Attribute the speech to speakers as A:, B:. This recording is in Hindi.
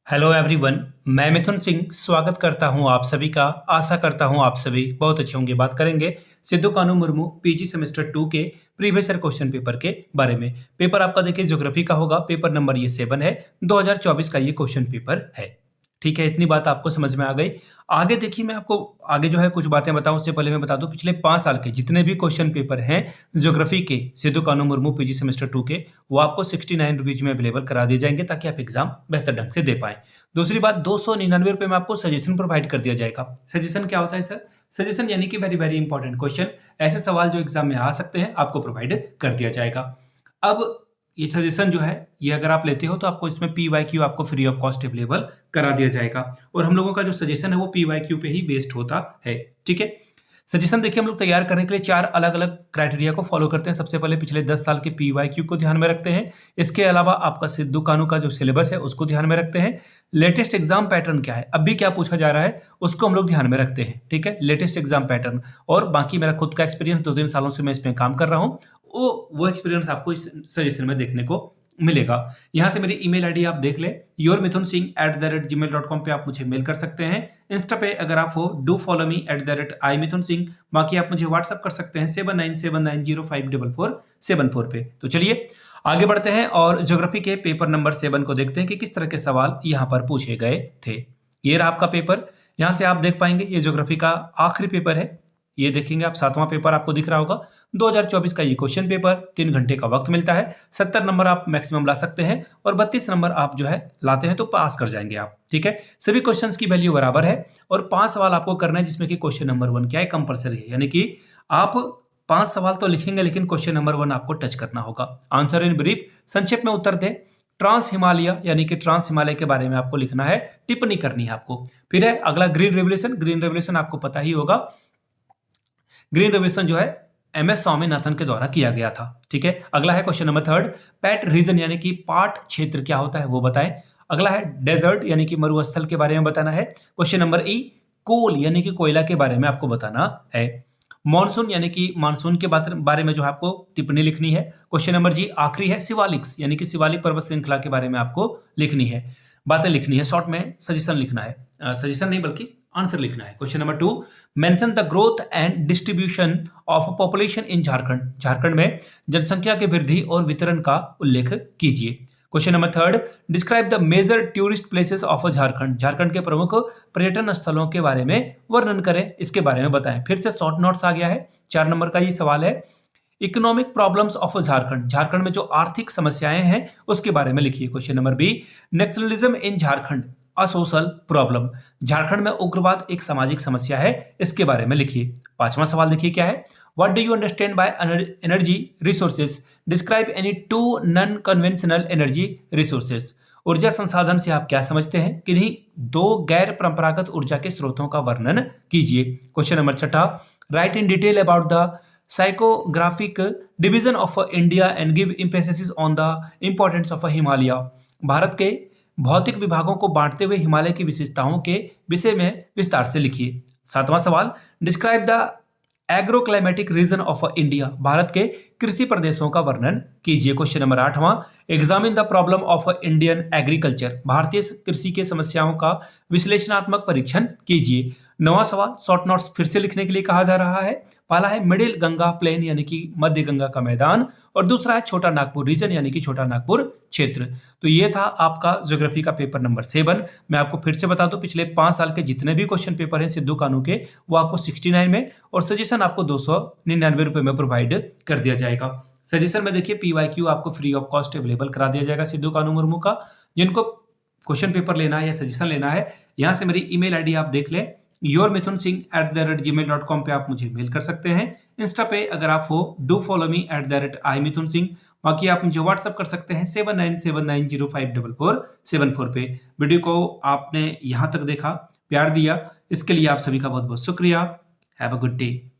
A: हेलो एवरीवन, मैं मिथुन सिंह स्वागत करता हूं आप सभी का। आशा करता हूं आप सभी बहुत अच्छे होंगे। बात करेंगे सिद्धू कानू मुर्मू पीजी सेमेस्टर 2 के प्रीवियस ईयर क्वेश्चन पेपर के बारे में। पेपर आपका देखिए ज्योग्राफी का होगा। पेपर नंबर ये 7 है। 2024 का ये क्वेश्चन पेपर है। ठीक है, इतनी बात आपको समझ में आ गई। आगे देखिए, मैं आपको आगे जो है कुछ बातें बताऊं उससे पहले मैं बता दूं पिछले 5 साल के जितने भी क्वेश्चन पेपर हैं ज्योग्राफी के सिद्धू कानू मुर्मू पीजी सेमेस्टर 2 के, वो आपको 69 रुपीज में अवेलेबल करा दिए जाएंगे ताकि आप एग्जाम बेहतर ढंग से दे पाएं। दूसरी बात, 299 रुपए में आपको सजेशन प्रोवाइड कर दिया जाएगा। सजेशन क्या होता है सर? सजेशन यानी कि वेरी वेरी इंपॉर्टेंट क्वेश्चन, ऐसे सवाल जो एग्जाम में आ सकते हैं आपको प्रोवाइड कर दिया जाएगा। अब ये सजेशन जो है ये अगर आप लेते हो तो आपको इसमें PYQ आपको फ्री ऑफ कॉस्ट अवेलेबल करा दिया जाएगा। और हम लोगों का जो सजेशन है वो PYQ पे ही बेस्ड होता है। ठीक है, सजेशन देखिए हम लोग तैयार करने के लिए 4 अलग अलग क्राइटेरिया को फॉलो करते हैं। सबसे पहले पिछले 10 साल के PYQ को ध्यान में रखते हैं। इसके अलावा आपका सिद्धू कानू का जो सिलेबस है उसको ध्यान में रखते हैं। लेटेस्ट एग्जाम पैटर्न क्या है, अभी क्या पूछा जा रहा है, उसको हम लोग ध्यान में रखते हैं। ठीक है, लेटेस्ट एग्जाम पैटर्न और बाकी मेरा खुद का एक्सपीरियंस 2-3 सालों से मैं इसमें काम कर रहा हूँ, वो एक्सपीरियंस आपको इस सजेशन में देखने को मिलेगा। यहां से मेरी ईमेल आईडी आप देख ले, yourmithunsingh@gmail.com पे आप मुझे मेल कर सकते हैं। इंस्टा पे अगर आप हो डू फॉलो मी @imithunsingh। बाकी आप मुझे व्हाट्सअप कर सकते हैं 7979054474 पे। तो चलिए आगे बढ़ते हैं और ज्योग्राफी के पेपर नंबर 7 को देखते हैं कि किस तरह के सवाल यहाँ पर पूछे गए थे। ये रहा आपका पेपर। यहाँ से आप देख पाएंगे ये ज्योग्राफी का आखिरी पेपर है। ये देखेंगे आप 7वां पेपर आपको दिख रहा होगा। 2024 का ये क्वेश्चन पेपर, 3 घंटे का वक्त मिलता है। 70 नंबर आप मैक्सिमम ला सकते हैं और 32 नंबर आप जो है लाते हैं तो पास कर जाएंगे आप। ठीक है, सभी क्वेश्चंस की वैल्यू बराबर है और 5 सवाल आपको करना है जिसमें कि क्वेश्चन नंबर 1 क्या है, कंपलसरी है। यानी कि आप 5 सवाल तो लिखेंगे लेकिन क्वेश्चन नंबर 1 आपको टच करना होगा। आंसर इन ब्रीफ, संक्षेप में उत्तर दें। ट्रांस हिमालय यानी कि ट्रांस हिमालय के बारे में आपको लिखना है, टिप्पणी करनी है आपको। फिर है अगला ग्रीन रेवोल्यूशन। ग्रीन रेवोल्यूशन आपको पता ही होगा। ग्रीन रेवोल्यूशन जो है MS स्वामीनाथन के द्वारा किया गया था। ठीक है, अगला है क्वेश्चन नंबर 3, पैट रीजन यानी कि पाट क्षेत्र क्या होता है वो बताएं। अगला है डेजर्ट यानी कि मरुस्थल के बारे में बताना है। क्वेश्चन नंबर E, कोल यानी कि कोयला के बारे में आपको बताना है। मॉनसून यानी कि मानसून के बारे में जो है आपको टिप्पणी लिखनी है। क्वेश्चन नंबर G आखिरी है, शिवालिक्स यानी कि शिवालिक पर्वत श्रृंखला के बारे में आपको लिखनी है, बातें लिखनी है। शॉर्ट में सजेशन लिखना है, सजेशन नहीं बल्कि आंसर लिखना है। Question number 2, mention the growth and distribution of population in Jharkhand. Jharkhand में जनसंख्या के वृद्धि और वितरण का उल्लेख कीजिए। Question number 3, describe the major tourist places of Jharkhand. Jharkhand के प्रमुख पर्यटन स्थलों के बारे में वर्णन करें, इसके बारे में बताएं। फिर से शॉर्ट नोट्स आ गया है, 4 नंबर का ये सवाल है। Economic problems of Jharkhand, Jharkhand में जो आर्थिक समस्याएं हैं उसके बारे में लिखिए। Question number B, naxalism in Jharkhand a social problem. Jharkhand में उग्रवाद एक सामाजिक समस्या है, इसके बारे में लिखिए। 5वां सवाल देखिए क्या है, what do you understand by energy resources, describe any 2 non conventional energy resources. ऊर्जा संसाधन से आप क्या समझते हैं, किन्हीं 2 गैर परंपरागत ऊर्जा के स्रोतों का वर्णन कीजिए। Question number 6, right in detail about the psychographic division of India and give emphasis on the importance of Himalaya. Bharat के भौतिक विभागों को बांटते हुए हिमालय की विशेषताओं के विषय में विस्तार से लिखिए। 7वां सवाल, describe the agroclimatic region of India. Bharat के कृषि प्रदेशों का वर्णन कीजिए। क्वेश्चन नंबर 8वां, examine the problem of Indian agriculture. भारतीय कृषि के समस्याओं का विश्लेषणात्मक परीक्षण कीजिए। 9वां सवाल, शॉर्ट नोट्स फिर से लिखने के लिए कहा जा रहा है। पहला है मिडिल गंगा प्लेन यानी कि मध्य गंगा का मैदान, और दूसरा है छोटा नागपुर रीजन यानी कि छोटा नागपुर क्षेत्र। तो ये था आपका ज्योग्राफी का पेपर नंबर 7। मैं आपको फिर से बता दूं पिछले 5 साल के जितने भी क्वेश्चन पेपर हैं सिद्धू कानू के, वो आपको 69 में और सजेशन आपको 299 रुपए में प्रोवाइड कर दिया जाएगा। सजेशन में देखिए PYQ आपको फ्री ऑफ कॉस्ट अवेलेबल करा दिया जाएगा सिद्धू कानू मुर्मू का। जिनको क्वेश्चन पेपर लेना है या सजेशन लेना है, यहाँ से मेरी ईमेल आईडी आप देख लें, yourmithunsingh@gmail.com पे आप मुझे मेल कर सकते हैं। इंस्टा पे अगर आप हो डू फॉलो मी @imithunsingh। बाकी आप मुझे व्हाट्सअप कर सकते हैं 7979054474 पे। वीडियो को आपने यहाँ तक देखा, प्यार दिया, इसके लिए आप सभी का बहुत बहुत शुक्रिया। Have a good day.